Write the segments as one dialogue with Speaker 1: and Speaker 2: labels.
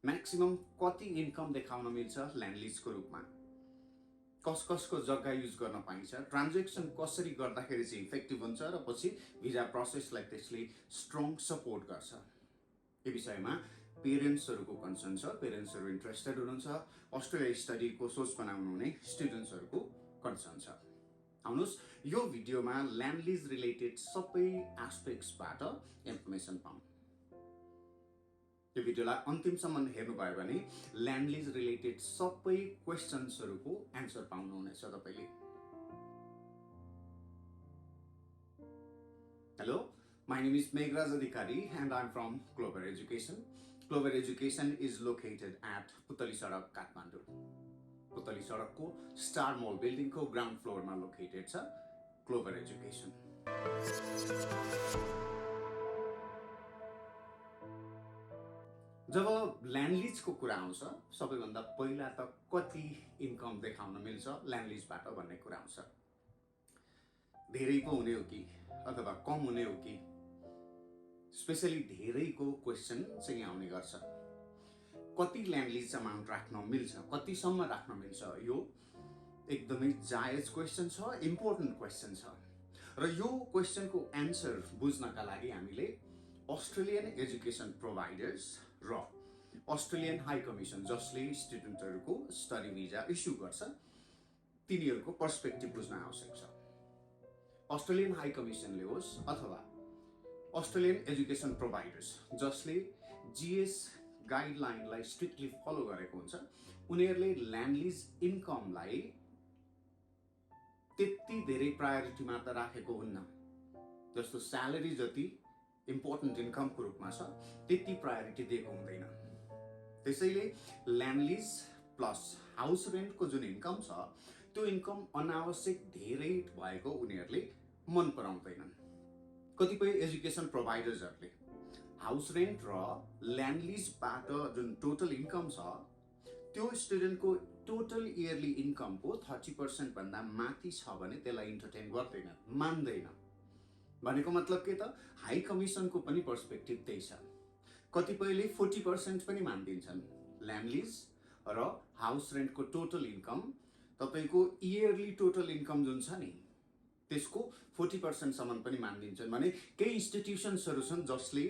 Speaker 1: Maximum कति income देखाउन मिल्छ ल्यान्ड लिजको रूपमा, कसको जग्गा युज गर्न पाइन्छ, ट्रान्जेक्सन कसरी गर्दाखेरि चाहिँ इफेक्टिभ हुन्छ र पछि भिजा प्रोसेसलाई त्यसले स्ट्रङ सपोर्ट गर्छ। यो विषयमा पेरेन्ट्सहरूको कन्सर्न छ, पेरेन्ट्सहरू इन्ट्रेस्टेड हुनुहुन्छ, अस्ट्रेलिया स्टडीको सोच बनाउनु हुने स्टुडेन्ट्सहरूको कन्सर्न छ। आउनुहोस् यो भिडियोमा ल्यान्ड लिज रिलेटेड सबै एस्पेक्ट्सबाट इन्फर्मेसन पाऊँ। यो भिडियोलाई अन्तिमसम्म हेर्नुभयो भने ल्यान्ड लिज रिलेटेड सबै क्वेसन्सहरूको एन्सर पाउनुहुनेछ तपाईले। Hello, my name is Meghraj Adhikari and I'm from Clover Education. Clover Education is located at Putali Sadak, Kathmandu. Putali Sadak को Star Mall building को ground floor मा located छ Clover Education. जब land लिजको कुरा आउँछ सबैभन्दा पहिला त कति इन्कम देखाउन मिल्छ ल्यान्ड लिजबाट भन्ने कुरा आउँछ। धेरै पो हुने हो कि अथवा कम हुने हो कि, स्पेशली धेरैको क्वेसन चाहिँ आउने गर्छ। कति ल्यान्ड लिज अमाउन्ट राख्न मिल्छ, कतिसम्म राख्न मिल्छ, यो एकदमै जायज क्वेसन छ, इम्पोर्टेन्ट क्वेसन छ। र यो क्वेसनको एन्सर बुझ्नका लागि हामीले अस्ट्रेलियन एजुकेसन प्रोभाइडर्स र अस्ट्रेलियन हाई कमिसन जसले स्टुडेन्टहरूको स्टडी भिजा इस्यु गर्छ तिनीहरूको पर्सपेक्टिभ बुझ्न आवश्यक छ। अस्ट्रेलियन हाई कमिसनले होस् अथवा अस्ट्रेलियन एजुकेसन प्रोभाइडर्स जसले जीएस गाइडलाइनलाई स्ट्रिक्टली फलो गरेको हुन्छ, उनीहरूले ल्यान्ड लिज इन्कमलाई त्यति धेरै प्रायोरिटीमा त राखेको हुन्न। जस्तो स्यालेरी जति इम्पोर्टेन्ट इन्कमको रूपमा छ त्यति प्रायोरिटी दिएको हुँदैन। त्यसैले ल्यान्ड लिज प्लस हाउस रेन्टको जुन इन्कम छ त्यो इन्कम अनावश्यक धेरै भएको उनीहरूले मन पराउँदैनन्। कतिपय एजुकेसन प्रोभाइडर्सहरूले हाउस रेन्ट र ल्यान्ड लिजबाट जुन टोटल इन्कम छ त्यो स्टुडेन्टको टोटल इयरली इन्कमको 30% भन्दा माथि छ भने त्यसलाई इन्टरटेन गर्दैन, मान्दैन। भनेको मतलब के त, हाई कमिसनको पनि पर्सपेक्टिभ त्यही छ। कतिपयले 40% पनि मानिदिन्छन्। ल्यान्ड लिज र हाउस रेन्टको टोटल इन्कम तपाईको इयरली टोटल इन्कम जुन छ नि त्यसको 40% सम्म पनि मानिदिन्छन् भने केही इन्स्टिट्युसन्सहरू छन् जसले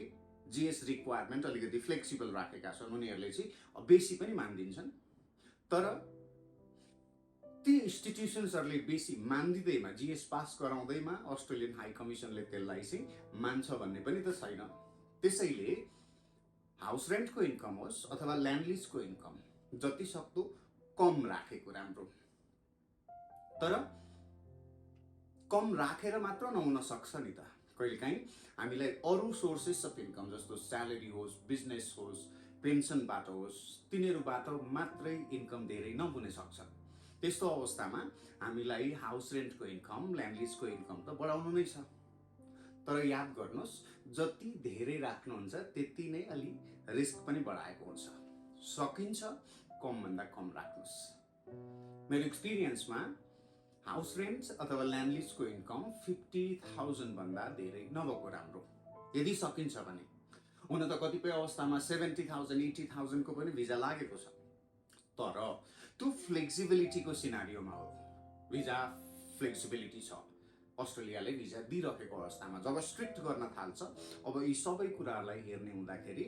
Speaker 1: जीएस रिक्वायरमेन्ट अलिकति फ्लेक्सिबल राखेका छन्, उनीहरूले चाहिँ बेसी पनि मानिदिन्छन्। तर ती इन्स्टिट्युसन्सहरूले बेसी मान्दिँदैमा, जीएस पास गराउँदैमा अस्ट्रेलियन हाई कमिसनले त्यसलाई चाहिँ मान्छ भन्ने पनि त छैन। त्यसैले हाउस रेन्टको इन्कम होस् अथवा ल्यान्ड लिजको इन्कम जति सक्दो कम राखेको राम्रो। तर कम राखेर मात्र नहुन सक्छ नि त, कहिलेकाहीँ हामीलाई अरू सोर्सेस अफ इन्कम जस्तो स्यालेरी होस्, बिजनेस होस्, पेन्सनबाट होस्, तिनीहरूबाट मात्रै इन्कम धेरै नहुन सक्छ। त्यस्तो अवस्थामा हामीलाई हाउस रेन्टको इन्कम, ल्यान्ड लिजको इन्कम त बढाउनु नै छ। तर याद गर्नुहोस्, जति धेरै राख्नुहुन्छ त्यति नै अलि रिस्क पनि बढाएको हुन्छ। सकिन्छ कमभन्दा कम राख्नुहोस्। मेरो एक्सपिरियन्समा हाउस रेन्ट अथवा ल्यान्ड लिजको इन्कम 50,000 भन्दा धेरै नभएको राम्रो, यदि सकिन्छ भने। हुन त कतिपय अवस्थामा 70,000, 80,000 को पनि भिजा लागेको छ। तर त्यो फ्लेक्सिबिलिटीको सिनारियोमा हो। भिजा फ्लेक्सिबिलिटी छ, अस्ट्रेलियाले भिजा दिइरहेको अवस्थामा जब स्ट्रिक्ट गर्न थाल्छ, अब यी सबै कुराहरूलाई हेर्ने हुँदाखेरि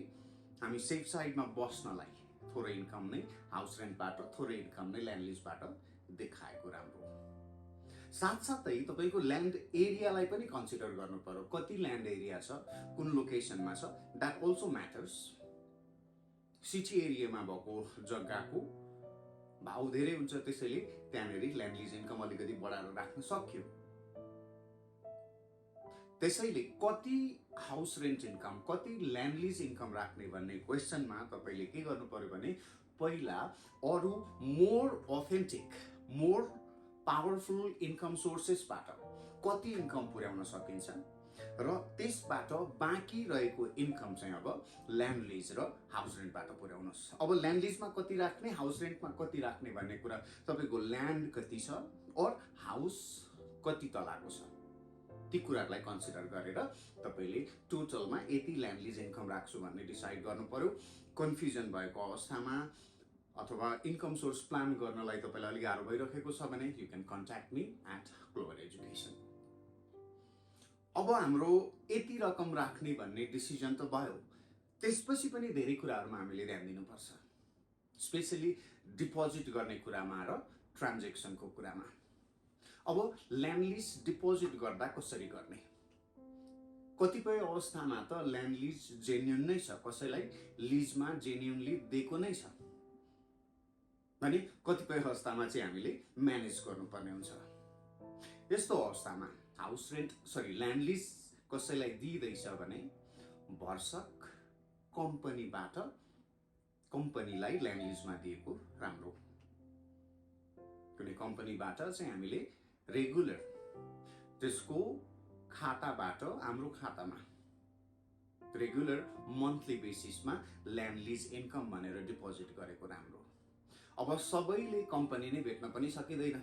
Speaker 1: हामी सेफ साइडमा बस्नलाई थोरै इन्कम नै हाउस रेन्टबाट, थोरै इन्कम नै ल्यान्ड लिजबाट देखाएको राम्रो। साथसाथै तपाईको ल्यान्ड एरियालाई पनि कन्सिडर गर्नु पर्यो। कति ल्यान्ड एरिया छ, कुन लोकेसनमा छ, द्याट अल्सो म्याटर्स। सिटी एरियामा भएको जग्गाको भाउ धेरै हुन्छ, त्यसैले त्यहाँनेरि ल्यान्ड लिज इन्कम अलिकति बढाएर राख्न सक्यो। त्यसैले कति हाउस रेन्ट इन्कम, कति ल्यान्ड लिज इन्कम राख्ने भन्ने क्वेसनमा तपाईले के गर्नु पर्यो भने पहिला अरू more authentic, more powerful income सोर्सेसबाट कति इन्कम पुर्याउन सकिन्छ र त्यसबाट बाँकी रहेको इन्कम चाहिँ अब ल्यान्ड लिज र हाउस रेन्टबाट पुर्याउनुहोस्। अब ल्यान्ड लिजमा कति राख्ने, हाउस रेन्टमा कति राख्ने भन्ने कुरा तपाईको ल्यान्ड कति छ और हाउस कति तलाको छ ती कुराहरूलाई कन्सिडर गरेर तपाईँले टोटलमा यति ल्यान्ड लिज इन्कम राख्छु भन्ने डिसाइड गर्नु पर्यो। कन्फ्युजन भएको अवस्थामा अथवा इन्कम सोर्स प्लान गर्नलाई तपाईँलाई अलिक गाह्रो भइरहेको छ भने you can contact me at global education. अब हाम्रो यति रकम राख्ने भन्ने डिसिजन त भयो, त्यसपछि पनि धेरै कुराहरूमा हामीले ध्यान दिनुपर्छ, स्पेसली डिपोजिट गर्ने कुरामा र ट्रान्जेक्सनको कुरामा। अब ल्यान्ड लिज डिपोजिट गर्दा कसरी गर्ने? कतिपय अवस्थामा त ल्यान्ड लिज जेन्युन नै छ, कसैलाई लिजमा जेन्युनली दिएको नै छ भने कतिपय अवस्थामा चाहिँ हामीले म्यानेज गर्नुपर्ने हुन्छ। यस्तो अवस्थामा ल्यान्ड लिज कसैलाई दिइदैछ भने भरसक कम्पनीलाई ल्यान्ड लिजमा दिएको राम्रो। कुनै कम्पनीबाट चाहिँ हामीले रेगुलर त्यसको खाताबाट हाम्रो खातामा रेगुलर मन्थली बेसिसमा ल्यान्ड लिज इन्कम भनेर डिपोजिट गरेको राम्रो। अब सबैले कम्पनी नै भेट्न पनि सकिँदैन,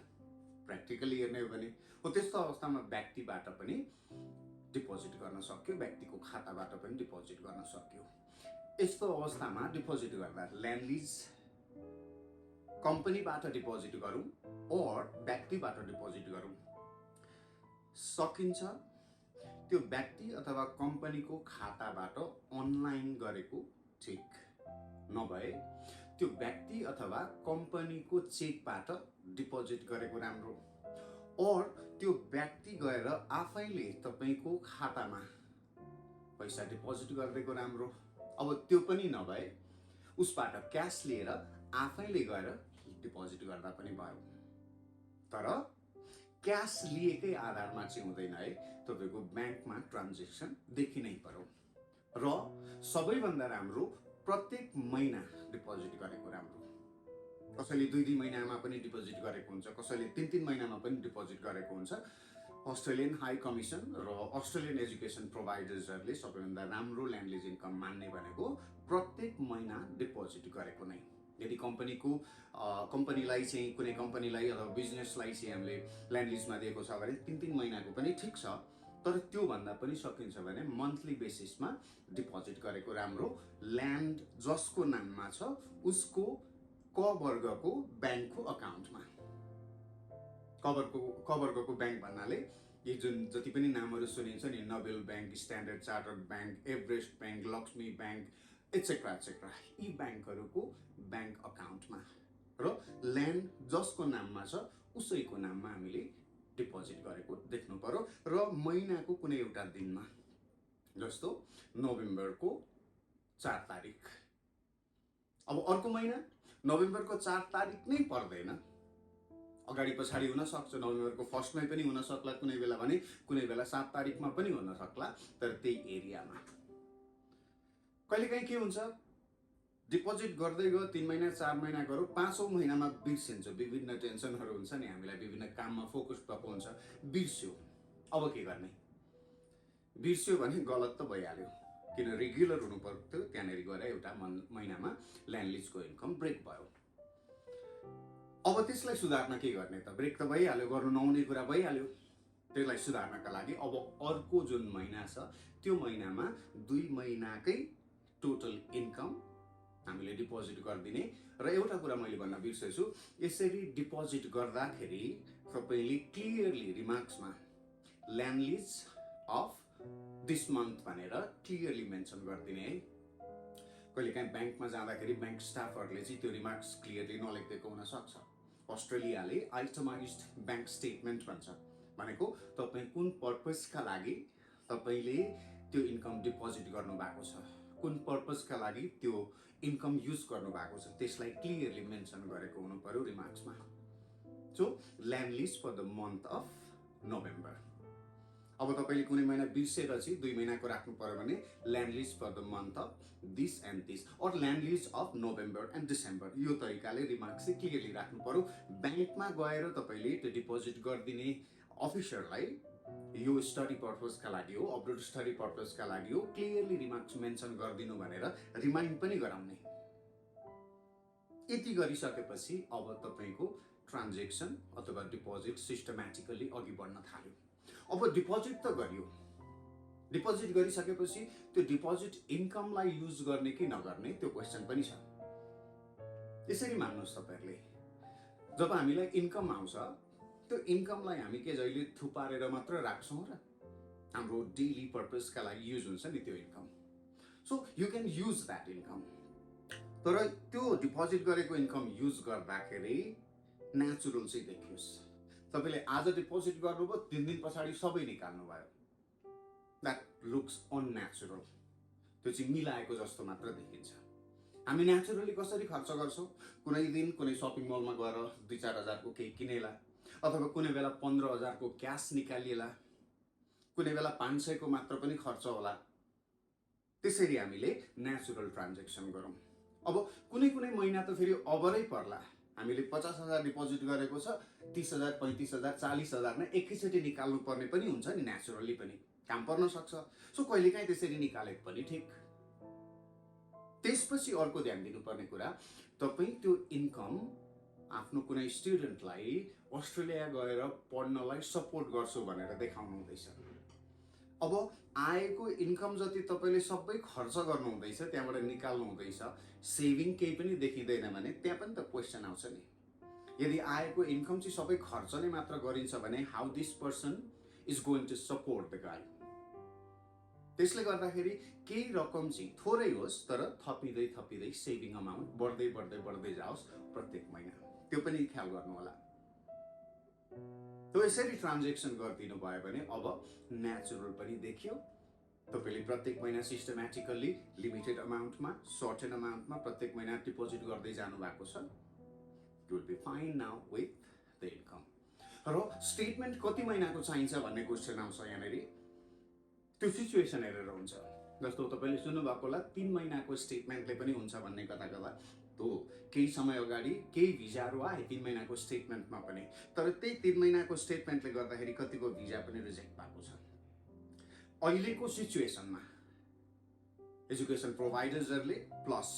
Speaker 1: प्र्याक्टिकली हेर्ने हो भने हो। त्यस्तो अवस्थामा व्यक्तिबाट पनि डिपोजिट गर्न सक्यो, व्यक्तिको खाताबाट पनि डिपोजिट गर्न सक्यो। यस्तो अवस्थामा डिपोजिट गर्दा ल्यान्ड लिज कम्पनीबाट डिपोजिट गरौँ ओर व्यक्तिबाट डिपोजिट गरौँ, सकिन्छ। त्यो व्यक्ति अथवा कम्पनीको खाताबाट अनलाइन गरेको ठिक, नभए त्यो व्यक्ति अथवा कम्पनीको चेकबाट डिपोजिट गरेको राम्रो। और त्यो व्यक्ति गएर आफैले तपाईँको खातामा पैसा डिपोजिट गरिदिएको राम्रो। अब त्यो पनि नभए उसबाट क्यास लिएर आफैले गएर डिपोजिट गर्दा पनि भयो। तर क्यास लिएकै आधारमा चाहिँ हुँदैन है, तपाईँको ब्याङ्कमा ट्रान्जेक्सन देखिनै पर्यो। र सबैभन्दा राम्रो प्रत्येक महिना डिपोजिट गरेको राम्रो। कसैले 2-2 महिनामा पनि डिपोजिट गरेको हुन्छ, कसैले 3-3 महिनामा पनि डिपोजिट गरेको हुन्छ। अस्ट्रेलियन हाई कमिसन र अस्ट्रेलियन एजुकेसन प्रोभाइडर्सहरूले सबैभन्दा राम्रो ल्यान्ड लिज इन्कम मान्ने भनेको प्रत्येक महिना डिपोजिट गरेको नै। यदि कम्पनीलाई चाहिँ कुनै कम्पनीलाई अथवा बिजनेसलाई चाहिँ हामीले ल्यान्ड लिजमा दिएको छ भने 3-3 महिनाको पनि ठिक छ, तर त्यो भन्दा पनि सकिन्छ भने मन्थली बेसिसमा डिपोजिट गरेको राम्रो। ल्यान्ड जसको नाममा छ उसको क वर्गको ब्याङ्कको अकाउन्टमा। क वर्गको ब्याङ्क भन्नाले यी जुन जति पनि नामहरू सुनिन्छ नि, Nobel bank, standard chartered bank, Everest bank, Lakshmi bank, etcetera etcetera, यी ब्याङ्कहरूको ब्याङ्क अकाउन्टमा र ल्यान्ड जसको नाममा छ उसैको नाममा हामीले डिपोजिट गरेको देख्नु पर्यो। र महिनाको कुनै एउटा दिनमा, जस्तो नोभेम्बरको 4 तारिक। अब अर्को महिना नोभेम्बरको 4 तारिक नै पर्दैन, अगाडि पछाडि हुन सक्छ। नोभेम्बरको फर्स्टमै पनि हुन सक्ला कुनै बेला भने, कुनै बेला 7 तारिकमा पनि हुन सक्ला। तर त्यही एरियामा कहिलेकाहीँ के हुन्छ, डिपोजिट गर्दै गयो 3 महिना 4 महिना गरौँ, 5औं महिनामा बिर्सिन्छ। विभिन्न टेन्सनहरू हुन्छ नि, हामीलाई विभिन्न काममा फोकस भएको हुन्छ, बिर्स्यो। अब के गर्ने? बिर्स्यो भने गलत त भइहाल्यो, किन रेगुलर हुनु पर्थ्यो। त्यहाँनिर गएर एउटा महिनामा ल्यान्ड लिजको इन्कम ब्रेक भयो। अब त्यसलाई सुधार्न के गर्ने त? ब्रेक त भइहाल्यो, गर्नु नहुने कुरा भइहाल्यो। त्यसलाई सुधार्नका लागि अब अर्को जुन महिना छ त्यो महिनामा 2 महिनाकै टोटल इन्कम हामीले डिपोजिट गरिदिने। र एउटा कुरा मैले भन्न बिर्सेछु, यसरी डिपोजिट गर्दाखेरि तपाईँले क्लियरली रिमार्क्समा land lease of this month भनेर क्लियरली मेन्सन गरिदिने है। कहिलेकाहीँ ब्याङ्कमा जाँदाखेरि ब्याङ्क स्टाफहरूले चाहिँ त्यो रिमार्क्स क्लियरली नलेखिदिएको हुनसक्छ। अस्ट्रेलियाले आइटमाइज्ड ब्याङ्क स्टेटमेन्ट भन्छ, भनेको तपाईँ कुन पर्पसका लागि तपाईँले त्यो इन्कम डिपोजिट गर्नुभएको छ, कुन पर्पसका लागि त्यो इन्कम युज गर्नुभएको छ, त्यसलाई क्लियरली मेन्सन गरेको हुनु पर्यो रिमार्क्समा। So land lease for the month of November. अब तपाईँले कुनै महिना बिर्सेर चाहिँ 2 महिनाको राख्नु पर्यो भने land lease for the month of this and this, और land lease of November and December, यो तरिकाले रिमार्क्स चाहिँ क्लियरली राख्नु पर्यो। ब्याङ्कमा गएर तपाईँले त्यो डिपोजिट गरिदिने अफिसरलाई यो स्टडी पर्पसका लागि हो, अब्रोड स्टडी पर्पसका लागि हो, क्लियरली रिमार्क्स मेन्सन गरिदिनु भनेर रिमाइन्ड पनि गराउने। यति गरिसकेपछि अब तपाईँको ट्रान्जेक्सन अथवा डिपोजिट सिस्टमेटिकली अघि बढ्न थाल्यो। अब डिपोजिट त गरियो, डिपोजिट गरिसकेपछि त्यो डिपोजिट इन्कमलाई युज गर्ने कि नगर्ने त्यो क्वेसन पनि छ। यसरी मान्नुहोस् तपाईहरुले, जब हामीलाई इन्कम आउँछ त्यो इन्कमलाई हामी के जहिले थुपारेर मात्र राख्छौं र हाम्रो डेली पर्पसका लागि युज हुन्छ नि त्यो income. So you can use that income. तर त्यो डिपोजिट गरेको इन्कम युज गर्दाखेरि नेचुरल चाहिँ देखियोस्। तपाईले आज डिपोजिट गर्नुभयो, 3 दिन पछाडि सबै निकाल्नु भयो, द्याट लुक्स अननेचुरल। त्यो चाहिँ मिलाएको जस्तो मात्र देखिन्छ। हामी नेचुरली कसरी खर्च गर्छौं? कुनै दिन कुनै शपिङ मलमा गएर 2-4 हजार को केही किनेला, अथवा कुनै बेला 15,000 को क्याश निकालिएला, कुनै बेला 500 को मात्र पनि खर्च होला। त्यसरी हामीले नेचुरल ट्रान्ज्याक्सन गरौँ। अब कुनै कुनै महिना त फेरि अबरै पर्ला, हामीले 50,000 डिपोजिट गरेको छ, 30,000 35,000 40,000 नै एकैचोटि निकाल्नु पर्ने पनि हुन्छ नि, नेचुरली पनि काम पर्न सक्छ। सो कहिलेकाहीँ त्यसरी निकालेको पनि ठिक। त्यसपछि अर्को ध्यान दिनुपर्ने कुरा, तपाईं त्यो इन्कम आफ्नो कुनै स्टुडेन्टलाई अस्ट्रेलिया गएर पढ्नलाई सपोर्ट गर्छु भनेर देखाउनु हुँदैछ। अब आएको इन्कम जति तपाईले सबै खर्च गर्नु हुँदैछ, त्यहाँबाट निकाल्नु हुँदैछ, सेभिङ केही पनि देखिँदैन भने त्यहाँ पनि त क्वेसन आउँछ नि। यदि आएको इन्कम चाहिँ सबै खर्च नै मात्र गरिन्छ भने how this person is going to support the guy. त्यसले गर्दाखेरि केही रकम चाहिँ थोरै होस् तर थपिँदै थपिँदै सेभिङ अमाउन्ट बढ्दै बढ्दै बढ्दै जाओस् प्रत्येक महिना, त्यो पनि ख्याल गर्नु होला। त्यो यसरी ट्रान्ज्याक्सन गरिदिनु भयो भने अब नेचुरल पनि देखियो। तपाईले प्रत्येक महिना सिस्टमेटिकली लिमिटेड अमाउन्टमा, सर्टेन अमाउन्टमा प्रत्येक महिना डिपोजिट गर्दै जानु भएको छ। You will be fine now with the income. र स्टेटमेन्ट कति महिनाको चाहिन्छ भन्ने क्वेसन आउँछ यहाँनेरि। त्यो सिचुएसन हेरेर हुन्छ। जस्तो तपाईले सुन्नु भएको होला 3 महिनाको स्टेटमेन्टले पनि हुन्छ भन्ने कता कता। तो केही समय अगाडि केही भिजाहरू आए 3 महिनाको स्टेटमेन्टमा पनि, तर त्यही 3 महिनाको स्टेटमेन्टले गर्दाखेरि कतिको भिजा पनि रिजेक्ट भएको छ। अहिलेको सिचुएसनमा एजुकेसन प्रोभाइडर्सहरुले प्लस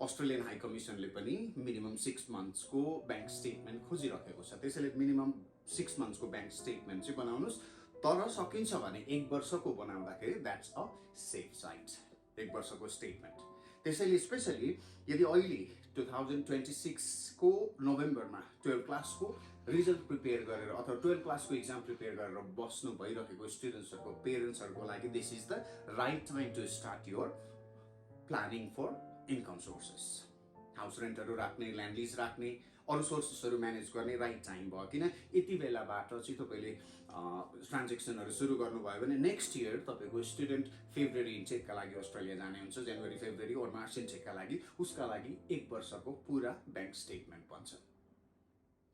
Speaker 1: अस्ट्रेलियन हाई कमिसनले पनि मिनिमम 6 मन्थ्सको बैंक स्टेटमेन्ट खोजिरहेको छ। त्यसैले मिनिमम 6 मन्थ्सको बैंक स्टेटमेन्ट चाहिँ बनाउनुस्। तर सकिन्छ भने 1 वर्षको बनाउँदाखेरि द्याट्स अ सेफ साइड, 1 वर्षको स्टेटमेन्ट। त्यसैले स्पेशली यदि अहिले 2026 को नोभेम्बरमा 12 क्लासको रिजल्ट प्रिपेयर गरेर अथवा 12 क्लासको एक्जाम प्रिपेयर गरेर बस्नु भइरहेको स्टुडेन्ट्सहरुको पेरेन्ट्सहरुको लागि this is the right time to start your planning for income sources. House रेन्टहरु राख्ने, ल्यान्ड लिज राख्ने, अरु सोर्सेसहरु म्यानेज गर्ने राइट टाइम भयो। किन यति बेलाबाट चाहिँ तपाईले ट्रान्ज्याक्सनहरु सुरु गर्नुभयो भने नेक्स्ट इयर तपाईको स्टुडेन्ट फेब्रुअरी इन्टेकका लागि अस्ट्रेलिया जाने हुन्छ, जनवरी फेब्रुअरी और मार्च इन्टेकका लागि, उसका लागि 1 वर्षको पूरा बैंक स्टेटमेन्ट बन्छ।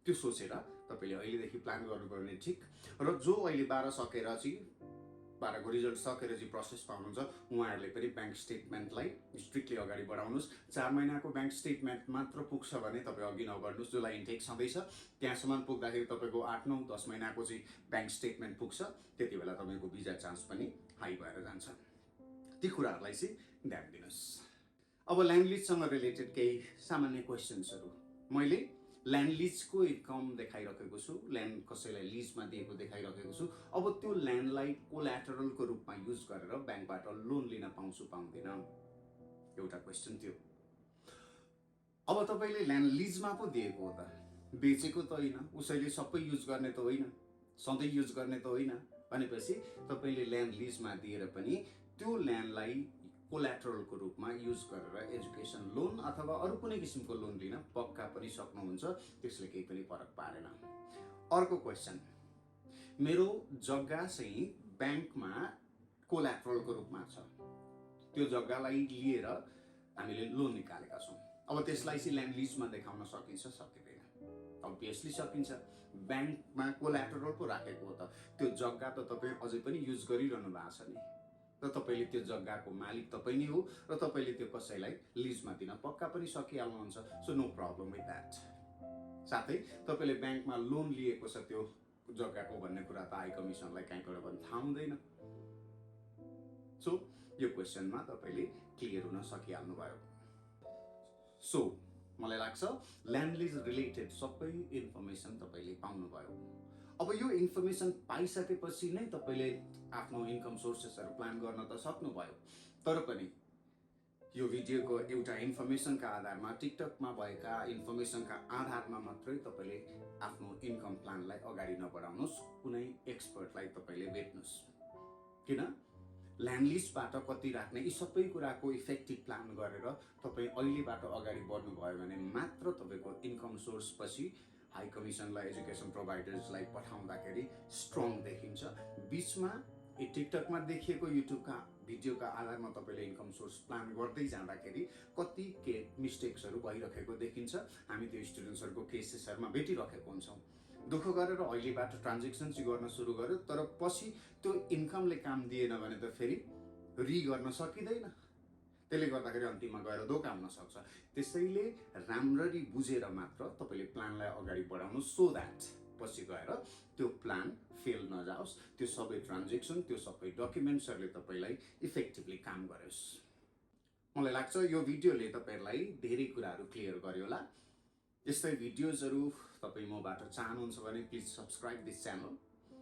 Speaker 1: त्यो सोचेर तपाईले अहिलेदेखि प्लान गर्नुभयो भने ठिक। र जो अहिले 12 सकेर चाहिँ 12 को रिजल्ट सकेर चाहिँ प्रोसेस पाउनुहुन्छ, उहाँहरूले पनि बैंक स्टेटमेन्टलाई स्ट्रिक्टली अगाडि बढाउनुस्। 4 महिनाको बैंक स्टेटमेन्ट मात्र पुग्छ भने तपाईँ अघि नबढ्नुस्। जुलाई इन्टेक छँदैछ, त्यहाँसम्म पुग्दाखेरि तपाईको 8, 9, 10 महिनाको चाहिँ बैंक स्टेटमेन्ट पुग्छ। त्यति बेला तपाईको भिजा चान्स पनि हाई भएर जान्छ। ती कुराहरूलाई चाहिँ ध्यान दिनुस्। अब ल्यान्ड लिजसँग रिलेटेड केही सामान्य क्वेसन्सहरू मैले ल्यान्ड लिजको इन्कम देखाइरहेको छु, ल्यान्ड कसैलाई लिजमा दिएको देखाइरहेको छु। अब त्यो ल्यान्डलाई कोल्याटरलको रूपमा युज गरेर बैंकबाट लोन लिन पाउँछु पाउँदैन, एउटा क्वेसन थियो। अब तपाईले ल्यान्ड लिजमा पो दिएको हो त, बेचेको त होइन, उसैले सबै युज गर्ने त होइन, सधैँ युज गर्ने त होइन भनेपछि तपाईले ल्यान्ड लिजमा दिएर पनि त्यो ल्यान्डलाई कोल्याटरलको रूपमा युज गरेर एजुकेसन लोन अथवा अरु कुनै किसिमको लोन लिन पक्का पनि सक्नुहुन्छ। त्यसले केही पनि फरक पारेन। अर्को क्वेसन, मेरो जग्गा चाहिँ बैंकमा कोल्याटरलको रूपमा छ, त्यो जग्गालाई लिएर हामीले लोन निकालेका छौं। अब त्यसलाई चाहिँ ल्यान्ड लिजमा देखाउन सकिन्छ सकिदैन? अभियसली सकिन्छ। बैंकमा कोल्याटरल पो राखेको हो त, त्यो जग्गा त तपाई अझै पनि युज गरिरहनु भएको छ नि, र तपाईले त्यो जग्गाको मालिक तपाई नै हो, र तपाईले त्यो कसैलाई लिजमा दिन पक्का पनि सकिहाल्नुहुन्छ। So no problem with that. साथै तपाईले बैंकमा लोन लिएको छ त्यो जग्गाको भन्ने कुरा त हाई कमिसनलाई कहीँबाट पनि थाहा हुँदैन। सो यो क्वेसनमा तपाईले क्लियर हुन सकिहाल्नु भयो। सो मलाई लाग्छ ल्यान्ड लिज रिलेटेड सबै इन्फर्मेसन तपाईले पाउनु भयो। अब यो इन्फर्मेसन पाइसकेपछि नै तपाईँले आफ्नो इन्कम सोर्सेसहरू प्लान गर्न त सक्नुभयो, तर पनि यो भिडियोको एउटा इन्फर्मेसनका आधारमा, टिकटकमा भएका इन्फर्मेसनका आधारमा मात्रै तपाईँले आफ्नो इन्कम प्लानलाई अगाडि नबढाउनुहोस्, कुनै एक्सपर्टलाई तपाईँले भेट्नुहोस्। किन? ल्यान्ड लिजबाट कति राख्ने, यी सबै कुराको इफेक्टिभ प्लान गरेर तपाईँ अहिलेबाट अगाडि बढ्नुभयो भने मात्र तपाईँको इन्कम सोर्स पछि हाई कमिसनलाई, एजुकेसन प्रोभाइडर्सलाई पठाउँदाखेरि स्ट्रङ देखिन्छ। बिचमा टिकटकमा देखिएको युट्युबका भिडियोका आधारमा तपाईँले इन्कम सोर्स प्लान गर्दै जाँदाखेरि कति मिस्टेक्सहरू भइरहेको देखिन्छ। हामी त्यो स्टुडेन्ट्सहरूको केसेसहरूमा भेटिरहेको हुन्छौँ। दुःख गरेर अहिलेबाट ट्रान्जेक्सन चाहिँ गर्न सुरु गर्यो, तर पछि त्यो इन्कमले काम दिएन भने त फेरि गर्न सकिँदैन। त्यसले गर्दाखेरि अन्तिममा गएर धोका हुन सक्छ। त्यसैले राम्ररी बुझेर मात्र तपाईँले प्लानलाई अगाडि बढाउनु, सो द्याट पछि गएर त्यो प्लान फेल नजाओस्, त्यो सबै ट्रान्जेक्सन, त्यो सबै डकुमेन्ट्सहरूले तपाईँलाई इफेक्टिभली काम गरोस्। मलाई लाग्छ यो भिडियोले तपाईँहरूलाई धेरै कुराहरू क्लियर गर्यो होला। यस्तै भिडियोजहरू तपाईँ मबाट चाहनुहुन्छ भने प्लिज सब्सक्राइब दिस च्यानल।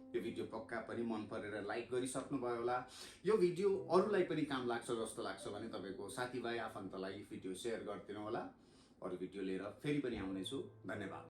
Speaker 1: यो भिडियो पक्का पनि मन परेर लाइक गरिसक्नुभयो होला। यो भिडियो अरूलाई पनि काम लाग्छ जस्तो लाग्छ भने तपाईँको साथीभाइ आफन्तलाई भिडियो सेयर गरिदिनु होला। अरू भिडियो लिएर फेरि पनि आउनेछु। धन्यवाद।